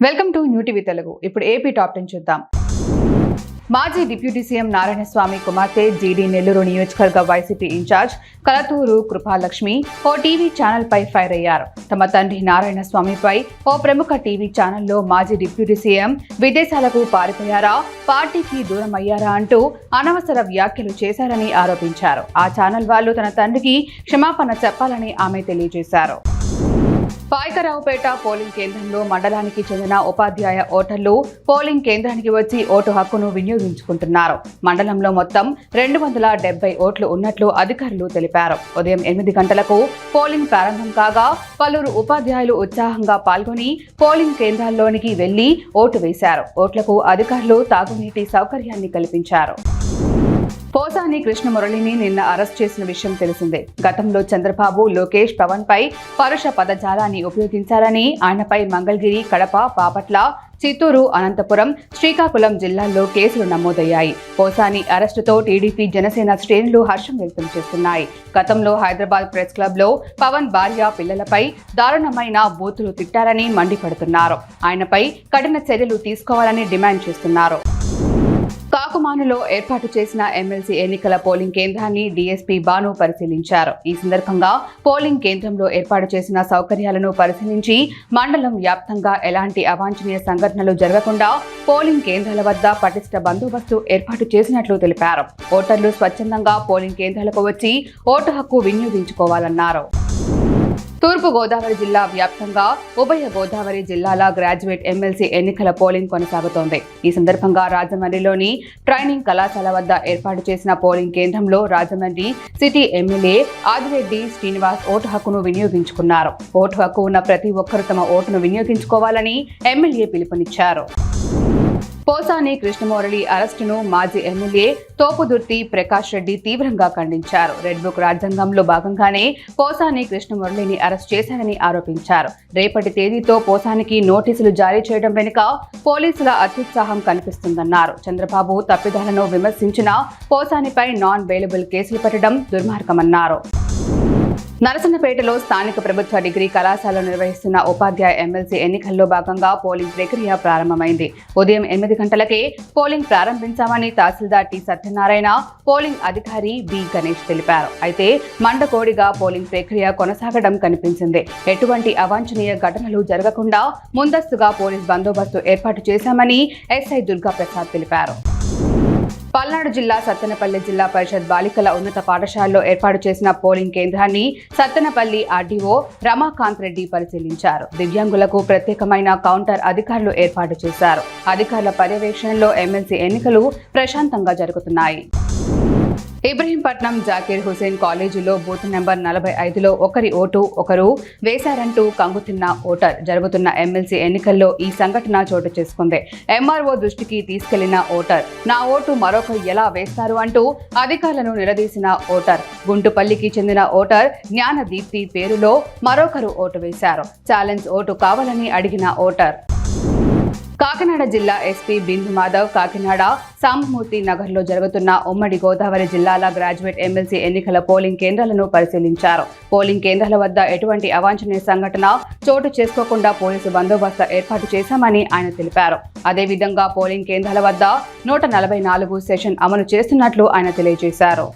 Welcome to new TV Telugu. ఇప్పుడు AP top 10 చూద్దాం. మాజీ డిప్యూటీ సీఎం నారాయణస్వామి కుమార్తె జీడీ నెల్లూరు నియోజకవర్గ వైసీపీ ఇన్ఛార్జ్ కలతూరు కృపాలక్ష్మి ఓ టీవీ ఛానల్ పై ఫైర్ అయ్యారు. తమ తండ్రి నారాయణస్వామిపై ఓ ప్రముఖ టీవీ ఛానల్లో మాజీ డిప్యూటీ సీఎం విదేశాలకు పారిపోయారా, పార్టీకి దూరం అయ్యారా అంటూ అనవసర వ్యాఖ్యలు చేశారని ఆరోపించారు. ఆ ఛానల్ వాళ్ళు తన తండ్రికి క్షమాపణ చెప్పాలని ఆమె తెలియజేశారు. పాయకరావుపేట పోలింగ్ కేంద్రంలో మండలానికి చెందిన ఉపాధ్యాయ ఓటర్లు పోలింగ్ కేంద్రానికి వచ్చి ఓటు హక్కును వినియోగించుకుంటున్నారు. మండలంలో మొత్తం 270 ఓట్లు ఉన్నట్లు అధికారులు తెలిపారు. ఉదయం 8 గంటలకు పోలింగ్ ప్రారంభం కాగా పలువురు ఉపాధ్యాయులు ఉత్సాహంగా పాల్గొని పోలింగ్ కేంద్రాల్లోనికి వెళ్లి ఓటు వేశారు. ఓట్లకు అధికారులు తాగునీటి సౌకర్యాన్ని కల్పించారు. పోసాని కృష్ణమురళిని నిన్న అరెస్ట్ చేసిన విషయం తెలిసిందే. గతంలో చంద్రబాబు, లోకేష్, పవన్ పై పరుష పదజాలాన్ని ఉపయోగించారని, ఆయనపై మంగళగిరి, కడప, బాపట్ల, చిత్తూరు, అనంతపురం, శ్రీకాకుళం జిల్లాల్లో కేసులు నమోదయ్యాయి. పోసాని అరెస్టుతో టీడీపీ, జనసేన శ్రేణులు హర్షం వ్యక్తం చేస్తున్నాయి. గతంలో హైదరాబాద్ ప్రెస్ క్లబ్ లో పవన్ భార్య, పిల్లలపై దారుణమైన బూతులు తిట్టారని మండిపడుతున్నారు. ఆయనపై కఠిన చర్యలు తీసుకోవాలని డిమాండ్ చేస్తున్నారు. కాకుమానులో ఏర్పాటు చేసిన ఎమ్మెల్సీ ఎన్నికల పోలింగ్ కేంద్రాన్ని డీఎస్పీ బాను పరిశీలించారు. ఈ సందర్భంగా పోలింగ్ కేంద్రంలో ఏర్పాటు చేసిన సౌకర్యాలను పరిశీలించి మండలం వ్యాప్తంగా ఎలాంటి అవాంఛనీయ సంఘటనలు జరగకుండా పోలింగ్ కేంద్రాల వద్ద పటిష్ట బందోబస్తు ఏర్పాటు చేసినట్లు తెలిపారు. ఓటర్లు స్వచ్ఛందంగా పోలింగ్ కేంద్రాలకు వచ్చి ఓటు హక్కు వినియోగించుకోవాలన్నారు. తూర్పు గోదావరి జిల్లా వ్యాప్తంగా ఉభయ గోదావరి జిల్లాల గ్రాడ్యుయేట్ ఎమ్మెల్సీ ఎన్నికల పోలింగ్ కొనసాగుతోంది. ఈ సందర్భంగా రాజమండ్రిలోని ట్రైనింగ్ కళాశాల వద్ద ఏర్పాటు చేసిన పోలింగ్ కేంద్రంలో Rajahmundry city MLA Adireddy Srinivas vote హక్కును వినియోగించుకున్నారు. ఓటు హక్కు ఉన్న ప్రతి ఒక్కరూ తమ ఓటును వినియోగించుకోవాలని ఎమ్మెల్యే పిలుపునిచ్చారు. పోసాని కృష్ణమురళి అరెస్టును మాజీ ఎమ్మెల్యే తోపుదుర్తి ప్రకాష్ రెడ్డి తీవ్రంగా ఖండించారు. రెడ్ బుక్ రాజ్యాంగంలో భాగంగానే పోసాని కృష్ణమురళిని అరెస్ట్ చేశారని ఆరోపించారు. రేపటి తేదీతో పోసానికి నోటీసులు జారీ చేయడం వెనుక పోలీసుల అత్యుత్సాహం కనిపిస్తుందన్నారు. చంద్రబాబు తప్పిదాలను విమర్శించిన పోసానిపై నాన్ బెయిలబుల్ కేసులు పెట్టడం దుర్మార్గమన్నారు. నరసన్నపేటలో స్థానిక ప్రభుత్వ డిగ్రీ కళాశాలలో నిర్వహిస్తున్న ఉపాధ్యాయ ఎమ్మెల్సీ ఎన్నికల్లో భాగంగా పోలింగ్ ప్రక్రియ ప్రారంభమైంది. ఉదయం 8 గంటలకే పోలింగ్ ప్రారంభించామని తహసీల్దార్ టి సత్యనారాయణ, పోలింగ్ అధికారి బి గణేష్ తెలిపారు. అయితే మండకోడిగా పోలింగ్ ప్రక్రియ కొనసాగడం కనిపించింది. ఎటువంటి అవాంఛనీయ ఘటనలు జరగకుండా ముందస్తుగా పోలీస్ బందోబస్తు ఏర్పాటు చేశామని ఎస్ఐ దుర్గాప్రసాద్ తెలిపారు. పల్నాడు జిల్లా సత్తెనపల్లి జిల్లా పరిషత్ బాలికల ఉన్నత పాఠశాలలో ఏర్పాటు చేసిన పోలింగ్ కేంద్రాన్ని సత్తెనపల్లి ఆర్డీఓ రమాకాంత్ రెడ్డి పరిశీలించారు. దివ్యాంగులకు ప్రత్యేకమైన కౌంటర్ అధికారులు ఏర్పాటు చేశారు. అధికారుల పర్యవేక్షణలో ఎమ్మెల్సీ ఎన్నికలు ప్రశాంతంగా జరుగుతున్నాయి. ఇబ్రహీంపట్నం జాకీర్ హుసేన్ కాలేజీలో బూత్ నెంబర్ 45లో ఒకరి ఓటు ఒకరు వేశారంటూ కంగుతిన్న ఓటర్. జరుగుతున్న ఎమ్మెల్సీ ఎన్నికల్లో ఈ సంఘటన చోటు చేసుకుంది. ఎంఆర్ఓ దృష్టికి తీసుకెళ్లిన ఓటర్ నా ఓటు మరొకరు ఎలా వేస్తారు అంటూ అధికారులను నిలదీసిన ఓటర్. గుంటుపల్లికి చెందిన ఓటర్ జ్ఞానదీప్తి పేరులో మరొకరు ఓటు వేశారు. ఛాలెంజ్ ఓటు కావాలని అడిగిన ఓటర్. కాకినాడ జిల్లా ఎస్పీ బిందు మాధవ్ కాకినాడ సాంబమూర్తి నగర్లో జరుగుతున్న ఉమ్మడి గోదావరి జిల్లాల గ్రాడ్యుయేట్ ఎమ్మెల్సీ ఎన్నికల పోలింగ్ కేంద్రాలను పరిశీలించారు. పోలింగ్ కేంద్రాల వద్ద ఎటువంటి అవాంఛనీయ సంఘటన చోటు చేసుకోకుండా పోలీసు బందోబస్తు ఏర్పాటు చేశామని ఆయన తెలిపారు. అదేవిధంగా పోలింగ్ కేంద్రాల వద్ద 144 సెషన్ అమలు చేస్తున్నట్లు ఆయన తెలియజేశారు.